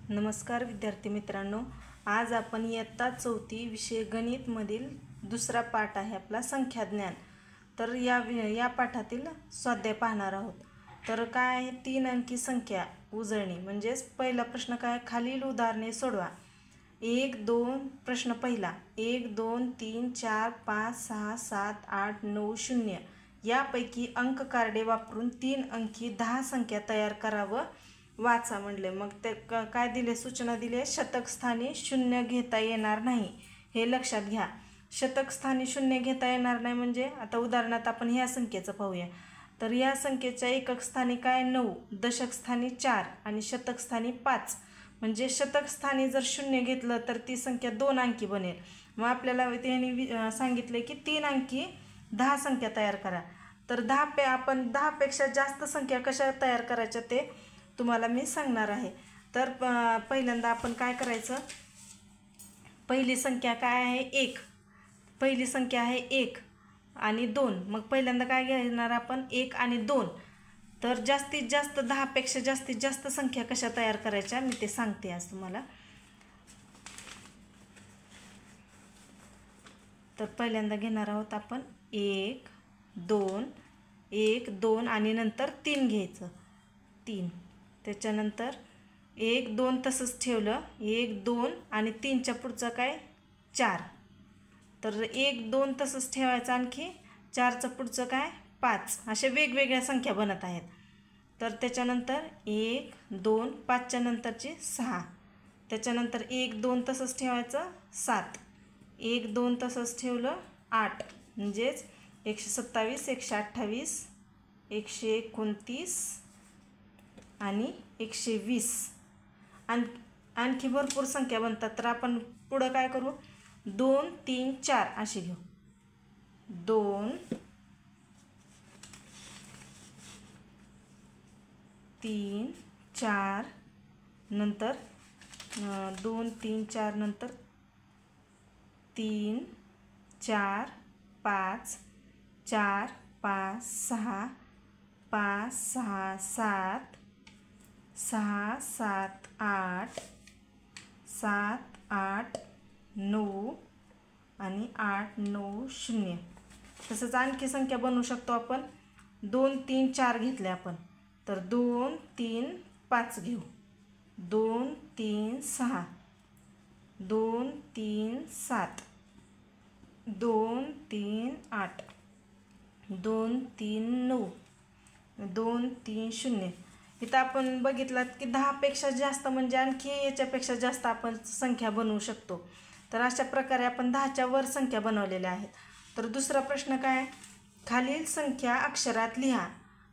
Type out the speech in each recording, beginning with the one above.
नमस्कार विद्यार्थी मित्रांनो, आज आपण इयत्ता 4थी विषय गणितमधील दुसरा पाठ आहे आपला संख्याज्ञान। तर या पाठातील स्वाध्याय पाहणार आहोत। तर काय आहे, 3 अंकी संख्या उजळणी म्हणजे पहिला प्रश्न काय, खालील उदाहरणे सोडवा। 1 2 प्रश्न पहिला 1 2 3 4 5 6 7 8 9 0 यापैकी अंक कार्डे वापरून 3 अंकी 10 संख्या तयार करावं वाचा म्हणले। मग ते काय दिले, सूचना दिले, शतक स्थानी शून्य घेता येणार नाही हे लक्षात घ्या। शतक स्थानी शून्य घेता येणार नाही म्हणजे आता उदाहरणार्थ आपण ह्या संख्येचं पाहूया। तर या संख्येच्या एकक स्थानी काय 9, दशक स्थानी 4 आणि शतक स्थानी 5। म्हणजे शतक स्थानी जर शून्य घेतलं तर ती संख्या 2 अंकी बनेल। मग आपल्याला त्यांनी सांगितले की 3 अंकी 10 संख्या तयार करा। तर आपण 10 पेक्षा जास्त संख्या कशा तयार करायच्या ते तुम्हाला मी सांगणार आहे। तर पहिल्यांदा आपण काय करायचं, पहिली संख्या काय आहे 1, पहिली संख्या आहे 1 आणि 2। मग पहिल्यांदा काय घेणार आपण 1 आणि 2। तर जास्तीत जास्त 10 पेक्षा जास्तीत जास्त संख्या कशा तयार करायच्या मी ते सांगते आज तुम्हाला। तर पहिल्यांदा घेणार आहोत आपण 1 2 1 2 आणि नंतर 3 घ्यायचं 3। त्याच्यानंतर 1 2 तसंच ठेवलं, 1 2 आणि 3च्या पुढचं काय 4। तर 1 2 तसंच ठेवायचं, आणखी 4चं पुढचं काय 5। अशा वेगवेगळ्या संख्या बनत आहेत। तर त्याच्यानंतर 1 2 5च्या नंतरची 6, त्याच्यानंतर 1 2 तसंच ठेवायचं 7, 1 2 तसंच ठेवलं 8, म्हणजेच 127 128 129 आणि 120। आणखी भरपूर संख्या बनतात। तर आपण पुढं काय करू, 2 3 4 अशी घेऊ। 2 3 4 नंतर 2 3 4 नंतर 3 4 5 4 5 6 5 6 7 6 7 8 7 8 9 आणि 8 9 0। तसंच आणखी संख्या बनवू शकतो आपण। 2 3 4 घेतले आपण, तर 2 3 5 घेऊ, 2 3 6 2 3 7 2 3 8 2 3 9 2 3 0। इथं आपण बघितलात की 10 पेक्षा जास्त म्हणजे आणखी याच्यापेक्षा जास्त आपण संख्या बनवू शकतो। तर अशा प्रकारे आपण 10च्या वर संख्या बनवलेल्या आहेत। तर दुसरा प्रश्न काय, खालील संख्या अक्षरात लिहा।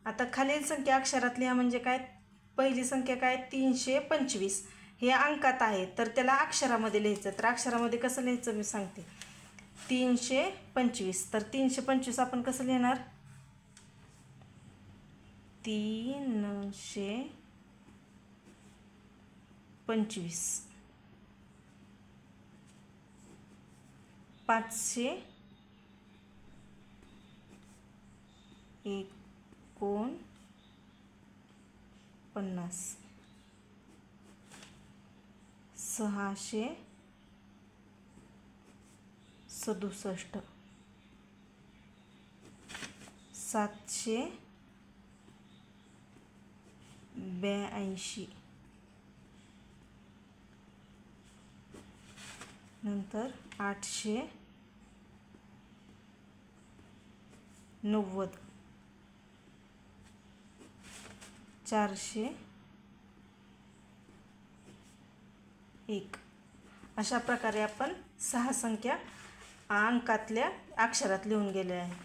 आता खालील संख्या अक्षरात लिहा म्हणजे काय, पहिली संख्या काय 325 हे अंकात आहे, तर त्याला अक्षरामध्ये लिहायचं। तर अक्षरामध्ये कसं लिहायचं मी सांगते। 325, तर 325 आपण कसं लिहिणार, 325 549 667 782 नंतर 890 401। अशा प्रकारे आपण 6 संख्या अंकातल्या अक्षरात लिहून गेले आहेत।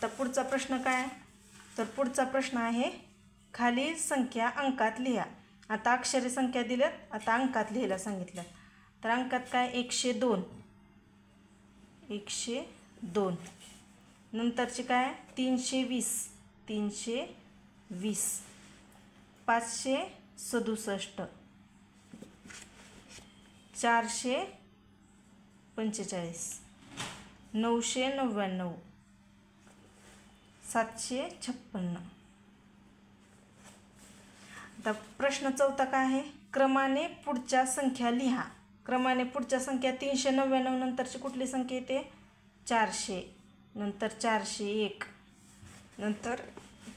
तर पुढचा प्रश्न काय, तर पुढचा प्रश्न आहे खालील संख्या अंकात लिहा। आता अक्षरी संख्या दिल्यात, आता अंकात लिहायला सांगितलं। तर अंकात काय 102 102 नंतरची काय 320 320 567 445 999 756। आता प्रश्न चौथा काय आहे, क्रमाने पुढच्या संख्या लिहा. क्रमाने पुढच्या संख्या 399 नंतरची कुठली संख्या येते, 400, नंतर 401, नंतर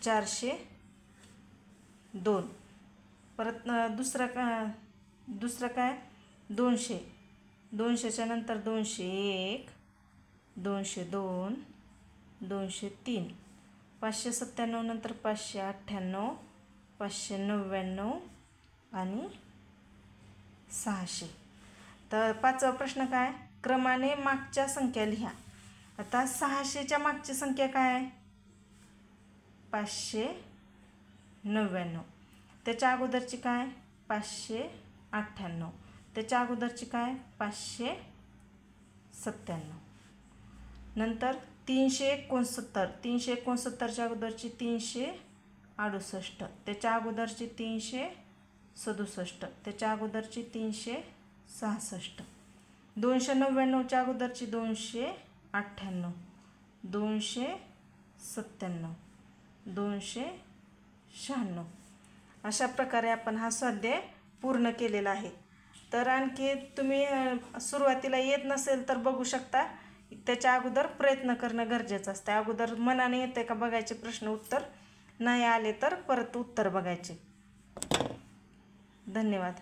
402, परत दुसरा काय 200, 200च्या नंतर 201, 202, 203, 597 नंतर 598, 599 आणि 600. तर पाचवा प्रश्न काय, क्रमाने मागच्या संख्या लिहा. आता 600च्या मागची संख्या काय आहे, 599. त्याच्या अगोदरची काय, 598. त्याच्या अगोदरची काय, 597. नंतर 369, 369च्या अगोदरची 368. त्याच्या अगोदरची 367. त्याच्या अगोदरची 366. 299च्या अगोदरची 298, 297, 296. अशा प्रकारे आपण हा स्वाध्याय पूर्ण केलेला आहे. तर आणखी तुम्ही सुरुवातीला येत नसेल तर बघू शकता. त्याच्या अगोदर प्रयत्न करणं गरजेचं असतं. अगोदर मनाने येते का बघायचे प्रश्न उत्तर, नाही आले तर परत उत्तर बघायचे. धन्यवाद.